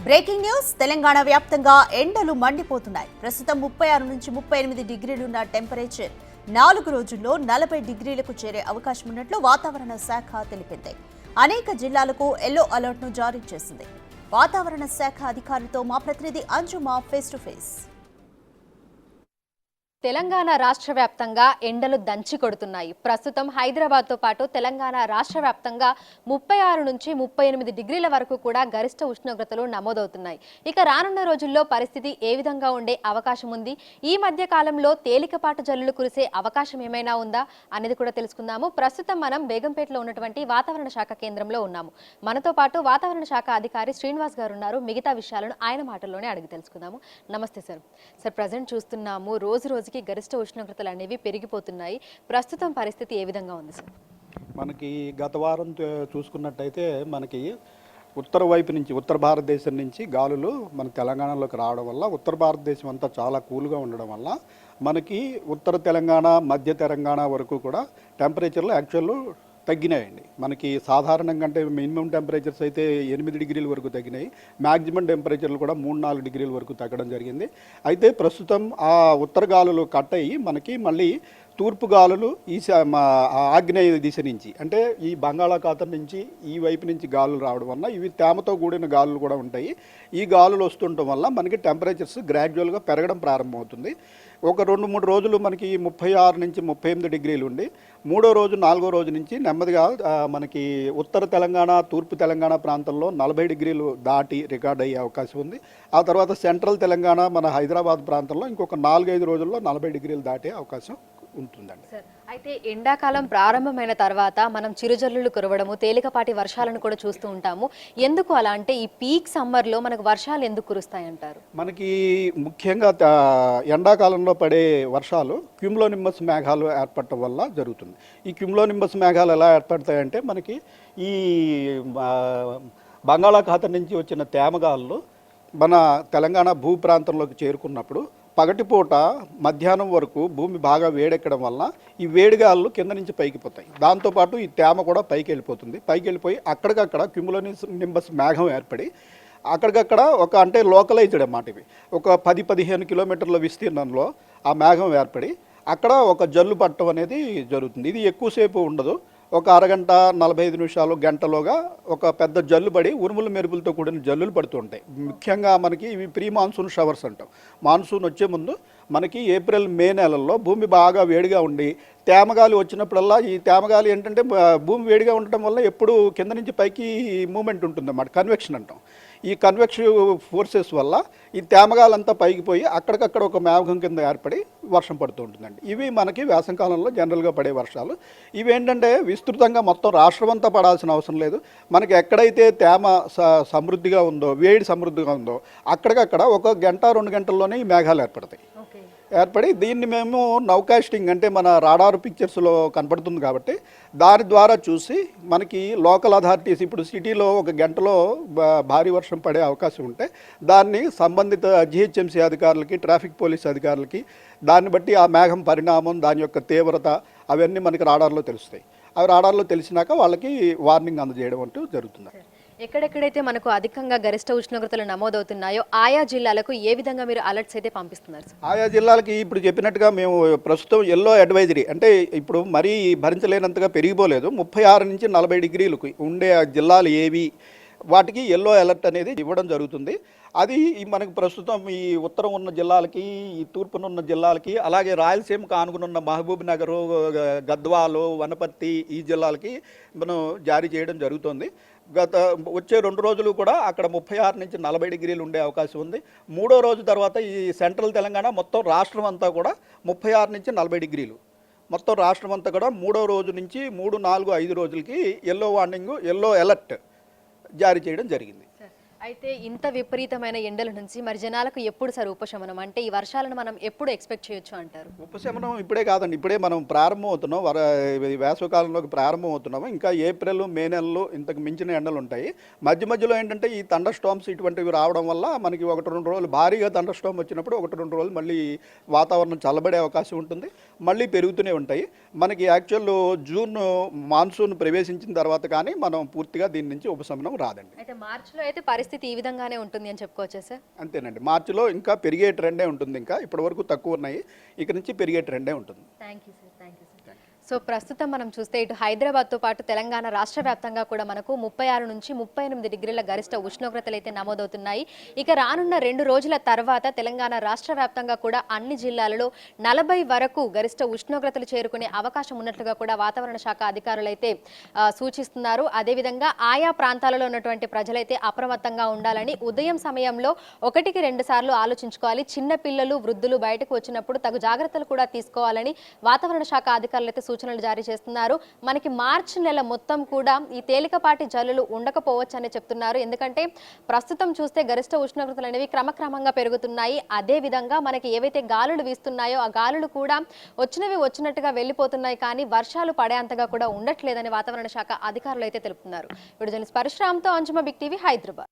Breaking news. Telangana వ్యాప్తంగా ఎండలు మండిపోతున్నాయి. ప్రస్తుతం 36 నుంచి 38 డిగ్రీలున్న టెంపరేచర్ 4 రోజుల్లో 40 డిగ్రీలకు చేరే అవకాశం ఉన్నట్లు వాతావరణ శాఖ తెలిపింది. అనేక జిల్లాలకు ఎల్లో అలర్ట్ను జారీ చేసింది. వాతావరణ శాఖ అధికారులతో మా ప్రతినిధి అంజుమా ఫేస్ టు ఫేస్. తెలంగాణ రాష్ట్ర వ్యాప్తంగా ఎండలు దంచి కొడుతున్నాయి. ప్రస్తుతం హైదరాబాద్తో పాటు తెలంగాణ రాష్ట్ర వ్యాప్తంగా 36 నుంచి 38 డిగ్రీల వరకు కూడా గరిష్ట ఉష్ణోగ్రతలు నమోదవుతున్నాయి. ఇక రానున్న రోజుల్లో పరిస్థితి ఏ విధంగా ఉండే అవకాశం ఉంది, ఈ మధ్య కాలంలో తేలికపాటు జల్లులు కురిసే అవకాశం ఏమైనా ఉందా అనేది కూడా తెలుసుకుందాము. ప్రస్తుతం మనం బేగంపేటలో ఉన్నటువంటి వాతావరణ శాఖ కేంద్రంలో ఉన్నాము. మనతో పాటు వాతావరణ శాఖ అధికారి శ్రీనివాస్ గారు ఉన్నారు. మిగతా విషయాలను ఆయన మాటల్లోనే అడిగి తెలుసుకుందాము. నమస్తే సార్. ప్రజెంట్ చూస్తున్నాము రోజు రోజుకి గరిష్ట ఉష్ణోగ్రతలు అనేవి పెరిగిపోతున్నాయి. ప్రస్తుతం పరిస్థితి ఏ విధంగా ఉంది సార్? మనకి గత వారం చూసుకున్నట్టయితే మనకి ఉత్తర భారతదేశం నుంచి గాలులు మన తెలంగాణలోకి రావడం వల్ల ఉత్తర భారతదేశం అంతా చాలా కూల్గా ఉండడం వల్ల మనకి ఉత్తర తెలంగాణ మధ్య తెలంగాణ వరకు కూడా టెంపరేచర్లు యాక్చువల్ తగ్గినాయండి. మనకి సాధారణంగా అంటే మినిమం టెంపరేచర్స్ అయితే 8 డిగ్రీల వరకు తగ్గినాయి. మ్యాక్సిమం టెంపరేచర్లు కూడా 3-4 డిగ్రీల వరకు తగ్గడం జరిగింది. అయితే ప్రస్తుతం ఆ ఉత్తర గాలులు కట్ అయ్యి మనకి మళ్ళీ తూర్పు గాలులు ఆగ్నేయ దిశ నుంచి అంటే ఈ బంగాళాఖాతం నుంచి ఈ వైపు నుంచి గాలులు రావడం వల్ల ఇవి తేమతో కూడిన గాలులు కూడా ఉంటాయి. ఈ గాలులు వస్తుండటం వల్ల మనకి టెంపరేచర్స్ గ్రాడ్యువల్గా పెరగడం ప్రారంభమవుతుంది. ఒక 2-3 రోజులు మనకి 36 నుంచి 38 డిగ్రీలు ఉండి మూడో రోజు 4వ రోజు నుంచి నెమ్మదిగా మనకి ఉత్తర తెలంగాణ తూర్పు తెలంగాణ ప్రాంతంలో 40 డిగ్రీలు దాటి రికార్డ్ అయ్యే అవకాశం ఉంది. ఆ తర్వాత సెంట్రల్ తెలంగాణ మన హైదరాబాద్ ప్రాంతంలో ఇంకొక 4-5 రోజుల్లో 40 డిగ్రీలు దాటే అవకాశం ఉంటుందండి. అయితే ఎండాకాలం ప్రారంభమైన తర్వాత మనం చిరుజల్లులు కురవడము, తేలికపాటి వర్షాలను కూడా చూస్తూ ఉంటాము. ఎందుకు అలా అంటే ఈ పీక్ సమ్మర్లో మనకు వర్షాలు ఎందుకు కురుస్తాయంటారు? మనకి ముఖ్యంగా ఎండాకాలంలో పడే వర్షాలు క్యూములోనింబస్ మేఘాలు ఏర్పడటం వల్ల జరుగుతుంది. ఈ క్యూములోనింబస్ మేఘాలు ఎలా ఏర్పడతాయంటే మనకి ఈ బంగాళాఖాతం నుంచి వచ్చిన తేమగాళ్ళు మన తెలంగాణ భూ ప్రాంతంలోకి చేరుకున్నప్పుడు పగటిపూట మధ్యాహ్నం వరకు భూమి బాగా వేడెక్కడం వల్ల ఈ వేడిగాళ్ళు కింద నుంచి పైకి పోతాయి. దాంతోపాటు ఈ తేమ కూడా పైకి వెళ్ళిపోతుంది. పైకి వెళ్ళిపోయి అక్కడికక్కడ క్యూములోనింబస్ మేఘం ఏర్పడి అక్కడికక్కడ అంటే లోకలైజ్డ్ అన్నమాట. ఇవి ఒక 10-15 కిలోమీటర్ల విస్తీర్ణంలో ఆ మేఘం ఏర్పడి అక్కడ ఒక జల్లు పట్టడం అనేది జరుగుతుంది. ఇది ఎక్కువసేపు ఉండదు. ఒక అరగంట 45 నిమిషాలు గంటలోగా ఒక పెద్ద జల్లు పడి ఉరుములు మెరుపులతో కూడిన జల్లులు పడుతూ ఉంటాయి. ముఖ్యంగా మనకి ఇవి ప్రీ మాన్సూన్ షవర్స్ అంటాం. మాన్సూన్ వచ్చే ముందు మనకి ఏప్రిల్-మే నెలల్లో భూమి బాగా వేడిగా ఉండి తేమగాలి వచ్చినప్పుడల్లా ఈ తేమగాలి ఏంటంటే భూమి వేడిగా ఉండటం వల్ల ఎప్పుడు కింద నుంచి పైకి మూమెంట్ ఉంటుంది అన్నమాట, కన్వెక్షన్ అంటాం. ఈ కన్వెక్షన్ ఫోర్సెస్ వల్ల ఈ తేమగాలంతా పైకి పోయి అక్కడికక్కడ ఒక మేఘం కింద ఏర్పడి వర్షం పడుతూ ఉంటుందండి. ఇవి మనకి వేసవికాలంలో జనరల్గా పడే వర్షాలు. ఇవి ఏంటంటే విస్తృతంగా మొత్తం రాష్ట్రం అంతా పడాల్సిన అవసరం లేదు. మనకి ఎక్కడైతే తేమ సమృద్ధిగా ఉందో, వేడి సమృద్ధిగా ఉందో అక్కడికక్కడ ఒక గంట 2 గంటల్లోనే ఈ మేఘాలు ఏర్పడతాయి. ఏర్పడి దీన్ని మేము నౌకాస్టింగ్ అంటే మన రాడార్ పిక్చర్స్లో కనపడుతుంది కాబట్టి దాని ద్వారా చూసి మనకి లోకల్ అథారిటీస్ ఇప్పుడు సిటీలో ఒక గంటలో భారీ వర్షం పడే అవకాశం ఉంటే దాన్ని సంబంధిత జిహెచ్ఎంసీ అధికారులకి, ట్రాఫిక్ పోలీస్ అధికారులకి దాన్ని బట్టి ఆ మేఘం పరిణామం, దాని యొక్క తీవ్రత అవన్నీ మనకి రాడార్లో తెలుస్తాయి. అవి రాడార్లో తెలిసినాక వాళ్ళకి వార్నింగ్ అందజేయడం అంటూ జరుగుతుంది. ఎక్కడెక్కడైతే మనకు అధికంగా గరిష్ట ఉష్ణోగ్రతలు నమోదవుతున్నాయో ఆయా జిల్లాలకు ఏ విధంగా మీరు అలర్ట్స్ అయితే పంపిస్తున్నారు? ఆయా జిల్లాలకి ఇప్పుడు చెప్పినట్టుగా మేము ప్రస్తుతం ఎల్లో అడ్వైజరీ అంటే ఇప్పుడు మరీ భరించలేనంతగా పెరిగిపోలేదు. 36 నుంచి 40 డిగ్రీలకు ఉండే జిల్లాలు ఏవి వాటికి ఎల్లో అలర్ట్ అనేది ఇవ్వడం జరుగుతుంది. అది మనకు ప్రస్తుతం ఈ ఉత్తరం ఉన్న జిల్లాలకి, ఈ తూర్పున ఉన్న జిల్లాలకి, అలాగే రాయలసీమకు ఆనుకున్న మహబూబ్ నగర్, గద్వాలు, వనపర్తి ఈ జిల్లాలకి మనం జారీ చేయడం జరుగుతుంది. వచ్చే 2 రోజులు కూడా అక్కడ 36 నుంచి 40 డిగ్రీలు ఉండే అవకాశం ఉంది. మూడో రోజు తర్వాత ఈ సెంట్రల్ తెలంగాణ మొత్తం రాష్ట్రం అంతా కూడా 36 నుంచి 40 డిగ్రీలు మొత్తం రాష్ట్రం అంతా కూడా మూడో రోజు నుంచి 3, 4, 5 రోజులకి ఎల్లో వార్నింగ్, ఎల్లో అలర్ట్ జారీ చేయడం జరిగింది. అయితే ఇంత విపరీతమైన ఎండల నుంచి మరి జనాలకు ఎప్పుడు సార్ ఉపశమనం? అంటే ఈ వర్షాలను మనం ఎప్పుడు ఎక్స్పెక్ట్ చేయొచ్చు అంటారు? ఉపశమనం ఇప్పుడే కాదండి, ఇప్పుడే మనం ప్రారంభం అవుతున్నాం. వేసవికాలంలోకి ప్రారంభం అవుతున్నాము. ఇంకా ఏప్రిల్-మే నెలలు ఇంతకు మించిన ఎండలు ఉంటాయి. మధ్యలో ఏంటంటే ఈ థండర్ స్టార్మ్స్ ఇటువంటివి రావడం వల్ల మనకి 1-2 రోజులు భారీగా థండర్ స్టార్మ్ వచ్చినప్పుడు 1-2 రోజులు మళ్ళీ వాతావరణం చల్లబడే అవకాశం ఉంటుంది. మళ్ళీ పెరుగుతూనే ఉంటాయి. మనకి యాక్చువల్ జూన్ మాన్సూన్ ప్రవేశించిన తర్వాత కానీ మనం పూర్తిగా దీని నుంచి ఉపశమనం రాదండి. అయితే మార్చిలో అయితే పరిస్థితి పరిస్థితి ఈ విధంగానే ఉంటుంది అని చెప్పుకోవచ్చా సార్? అంతేనండి, మార్చిలో ఇంకా పెరిగే ట్రెండే ఉంటుంది. ఇంకా ఇప్పటివరకు తక్కువ ఉన్నాయి, ఇక నుంచి పెరిగే ట్రెండే ఉంటుంది. Thank you sir. సో ప్రస్తుతం మనం చూస్తే ఇటు హైదరాబాద్తో పాటు తెలంగాణ రాష్ట్ర వ్యాప్తంగా కూడా మనకు 36 నుంచి 38 డిగ్రీల గరిష్ట ఉష్ణోగ్రతలు అయితే నమోదవుతున్నాయి. ఇక రానున్న 2 రోజుల తర్వాత తెలంగాణ రాష్ట్ర వ్యాప్తంగా కూడా అన్ని జిల్లాలలో 40 వరకు గరిష్ట ఉష్ణోగ్రతలు చేరుకునే అవకాశం ఉన్నట్లుగా కూడా వాతావరణ శాఖ అధికారులు అయితే సూచిస్తున్నారు. అదేవిధంగా ఆయా ప్రాంతాలలో ఉన్నటువంటి ప్రజలైతే అప్రమత్తంగా ఉండాలని, ఉదయం సమయంలో 1-2 సార్లు ఆలోచించుకోవాలి. చిన్న పిల్లలు, వృద్ధులు బయటకు వచ్చినప్పుడు తగు జాగ్రత్తలు కూడా తీసుకోవాలని వాతావరణ శాఖ అధికారులు అయితే సూచనలు జారీ చేస్తున్నారు. మనకి మార్చి నెల మొత్తం కూడా ఈ తేలికపాటి జల్లులు ఉండకపోవచ్చు అని చెప్తున్నారు. ఎందుకంటే ప్రస్తుతం చూస్తే గరిష్ట ఉష్ణోగ్రతలు అనేవి క్రమక్రమంగా పెరుగుతున్నాయి. అదే విధంగా మనకి ఏవైతే గాలులు వీస్తున్నాయో ఆ గాలులు కూడా వచ్చినవి వచ్చినట్టుగా వెళ్ళిపోతున్నాయి, కానీ వర్షాలు పడేంతగా కూడా ఉండట్లేదని వాతావరణ శాఖ అధికారులు అయితే తెలుపుతున్నారు. ఇప్పుడు జర్నలిస్ట్ పరశురామ్తో అంజుమ, బిగ్ టీవీ, హైదరాబాద్.